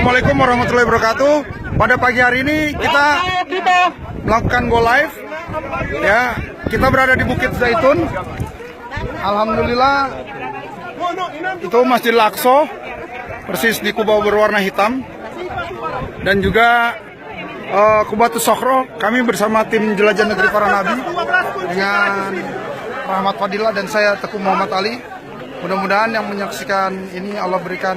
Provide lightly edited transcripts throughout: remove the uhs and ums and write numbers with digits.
Assalamualaikum warahmatullahi wabarakatuh. Pada pagi hari ini kita melakukan go live. Ya, kita berada di Bukit Zaitun. Alhamdulillah, itu Masjidil Aqsa, persis di kubah berwarna hitam. Dan juga Qubatus Sokhro, kami bersama tim Jelajah Negeri Para Nabi dengan Rahmat Fadilah dan saya Teguh Muhammad Ali. Mudah-mudahan yang menyaksikan ini Allah berikan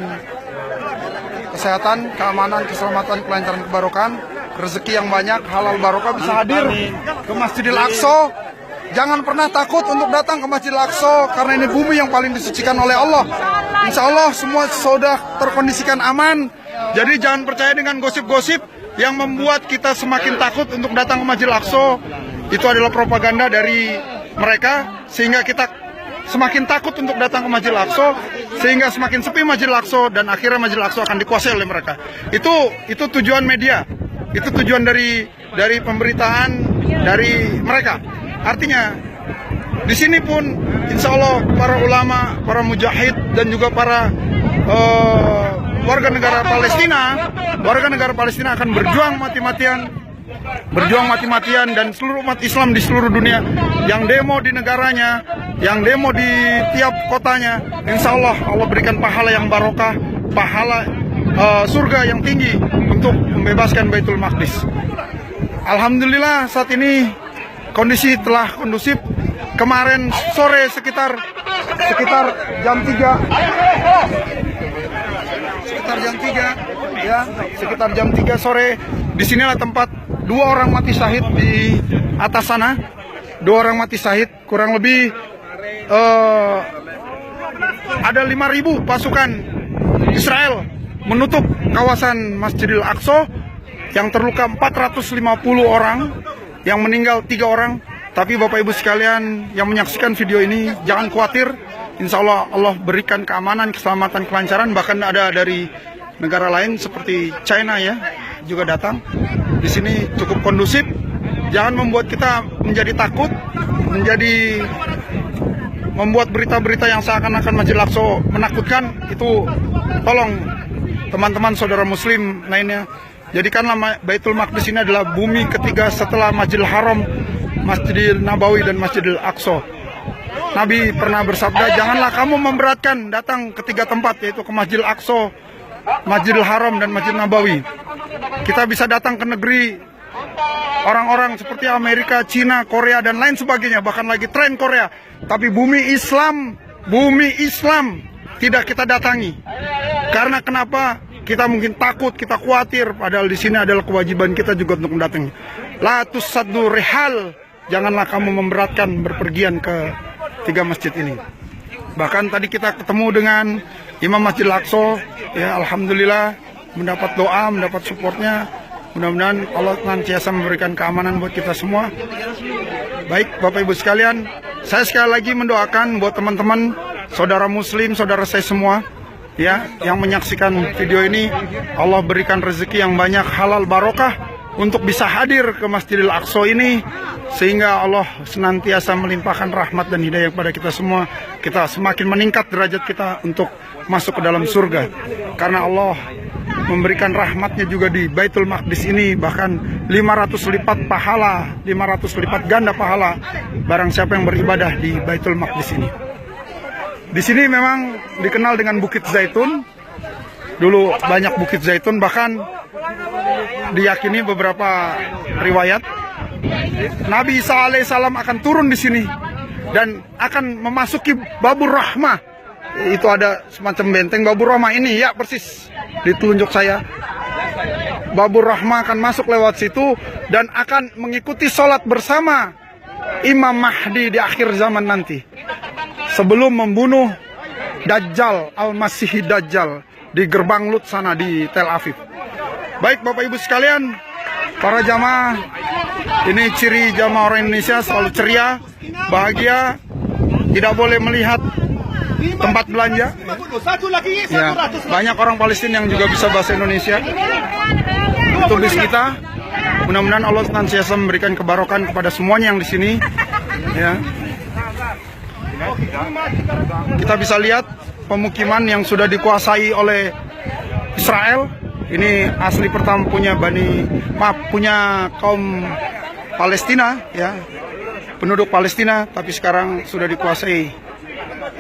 kesehatan, keamanan, keselamatan, kelancaran, kebarokan, rezeki yang banyak, halal barokah, bisa hadir ke Masjidil Aqsa. Jangan pernah takut untuk datang ke Masjidil Aqsa karena ini bumi yang paling disucikan oleh Allah. Insya Allah semua sudah terkondisikan aman. Jadi jangan percaya dengan gosip-gosip yang membuat kita semakin takut untuk datang ke Masjidil Aqsa. Itu adalah propaganda dari mereka sehingga kita semakin takut untuk datang ke Masjidil Aqsa, sehingga semakin sepi Masjidil Aqsa dan akhirnya Masjidil Aqsa akan dikuasai oleh mereka. Itu tujuan media, itu tujuan dari pemberitaan dari mereka. Artinya di sini pun insya Allah para ulama, para mujahid dan juga para warga negara Palestina akan berjuang mati-matian dan seluruh umat Islam di seluruh dunia yang demo di negaranya, yang demo di tiap kotanya, insya Allah Allah berikan pahala yang barokah, pahala surga yang tinggi untuk membebaskan Baitul Maqdis. Alhamdulillah saat ini kondisi telah kondusif. Kemarin sore sekitar jam 3 ya, sekitar jam 3 sore disinilah tempat 2 orang mati syahid di atas sana. 2 orang mati syahid, kurang lebih ada 5.000 pasukan Israel menutup kawasan Masjidil Aqsa, yang terluka 450 orang, yang meninggal 3 orang. Tapi Bapak Ibu sekalian yang menyaksikan video ini, jangan khawatir, insya Allah Allah berikan keamanan, keselamatan, kelancaran. Bahkan ada dari negara lain seperti China ya juga datang. Di sini cukup kondusif. Jangan membuat kita menjadi takut, membuat berita-berita yang seakan-akan Masjidil Aqsa menakutkan. Itu tolong teman-teman saudara muslim lainnya, jadikanlah Baitul Maqdis ini adalah bumi ketiga setelah Masjidil Haram, Masjidil Nabawi dan Masjidil Aqsa. Nabi pernah bersabda, janganlah kamu memberatkan datang ke 3 tempat, yaitu ke Masjidil Aqsa, Masjidil Haram dan Masjid Nabawi. Kita bisa datang ke negeri orang-orang seperti Amerika, Cina, Korea dan lain sebagainya, bahkan lagi tren Korea. Tapi bumi Islam tidak kita datangi. Karena kenapa? Kita mungkin takut, kita khawatir, padahal di sini adalah kewajiban kita juga untuk mendatangi. La tusaddu rihal, janganlah kamu memberatkan berpergian ke 3 masjid ini. Bahkan tadi kita ketemu dengan Imam Masjidil Aqsa, ya alhamdulillah mendapat doa, mendapat supportnya. Mudah-mudahan Allah senantiasa memberikan keamanan buat kita semua. Baik Bapak Ibu sekalian, saya sekali lagi mendoakan buat teman-teman, saudara muslim, saudara saya semua ya yang menyaksikan video ini, Allah berikan rezeki yang banyak, halal barokah untuk bisa hadir ke Masjidil Aqsa ini, sehingga Allah senantiasa melimpahkan rahmat dan hidayah kepada kita semua. Kita semakin meningkat derajat kita untuk masuk ke dalam surga, karena Allah memberikan rahmatnya juga di Baitul Maqdis ini, bahkan 500 lipat pahala, 500 lipat ganda pahala barang siapa yang beribadah di Baitul Maqdis ini. Di sini memang dikenal dengan Bukit Zaitun. Dulu banyak Bukit Zaitun, bahkan diyakini beberapa riwayat Nabi Isa alaihissalam akan turun di sini dan akan memasuki Babur Rahmah. Itu ada semacam benteng Babur Rahmah ini ya, persis di telunjuk saya. Babur Rahmah akan masuk lewat situ dan akan mengikuti sholat bersama Imam Mahdi di akhir zaman nanti, sebelum membunuh Dajjal, Al-Masih Dajjal di gerbang Lut sana di Tel Aviv. Baik Bapak Ibu sekalian, para jamaah, ini ciri jamaah orang Indonesia, selalu ceria, bahagia, tidak boleh melihat tempat belanja ya. Banyak orang Palestina yang juga bisa bahasa Indonesia. Itu bis kita. Mudah-mudahan Allah senantiasa memberikan kebarokan kepada semuanya yang di sini ya. Kita bisa lihat pemukiman yang sudah dikuasai oleh Israel Ini asli pertama punya kaum Palestina, ya, penduduk Palestina, tapi sekarang sudah dikuasai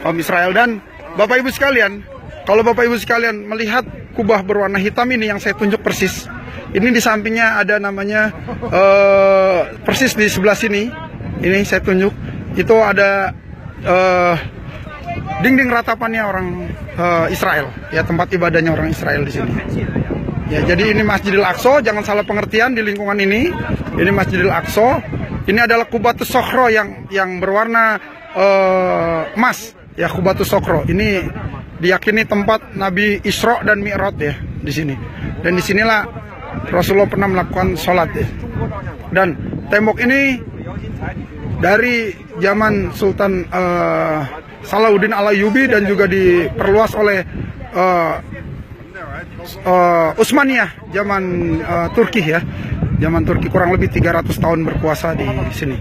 kaum Israel. Dan Bapak Ibu sekalian, kalau Bapak Ibu sekalian melihat kubah berwarna hitam ini yang saya tunjuk persis, ini di sampingnya ada namanya persis di sebelah sini, ini saya tunjuk, itu ada dinding ratapannya orang Israel, ya, tempat ibadahnya orang Israel di sini. Ya, jadi ini Masjidil Aqsa, jangan salah pengertian di lingkungan ini. Ini Masjidil Aqsa. Ini adalah Qubatus Sokhro yang berwarna emas, ya, Qubatus Sokhro. Ini diyakini tempat Nabi Isra dan Mi'raj, ya, di sini. Dan disinilah Rasulullah pernah melakukan sholat, ya. Dan tembok ini dari zaman Sultan Salahuddin Al-Ayyubi dan juga diperluas oleh Utsmaniyah zaman Turki, ya, zaman Turki, kurang lebih 300 tahun berkuasa di sini.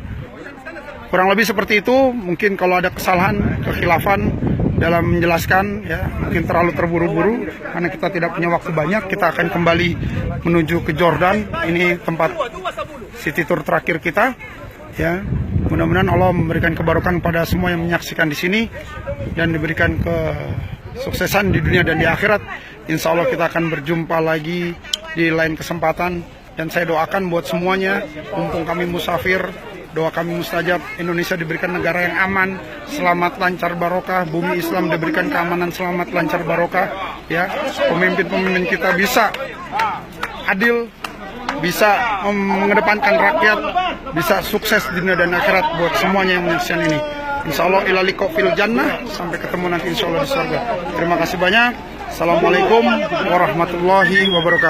Kurang lebih seperti itu. Mungkin kalau ada kesalahan, kekhilafan dalam menjelaskan, ya, mungkin terlalu terburu-buru karena kita tidak punya waktu banyak. Kita akan kembali menuju ke Jordan. Ini tempat city tour terakhir kita, ya. Mudah-mudahan Allah memberikan kebarokan pada semua yang menyaksikan di sini dan diberikan kesuksesan di dunia dan di akhirat. Insya Allah kita akan berjumpa lagi di lain kesempatan. Dan saya doakan buat semuanya, mumpung kami musafir, doa kami mustajab, Indonesia diberikan negara yang aman, selamat, lancar, barokah, bumi Islam diberikan keamanan, selamat, lancar, barokah, ya. Pemimpin-pemimpin kita bisa adil, bisa mengedepankan rakyat, bisa sukses di dunia dan akhirat buat semuanya yang menyaksikan ini. Insya Allah ila liqa fil jannah, sampai ketemu nanti insya Allah di surga. Terima kasih banyak. Assalamualaikum warahmatullahi wabarakatuh.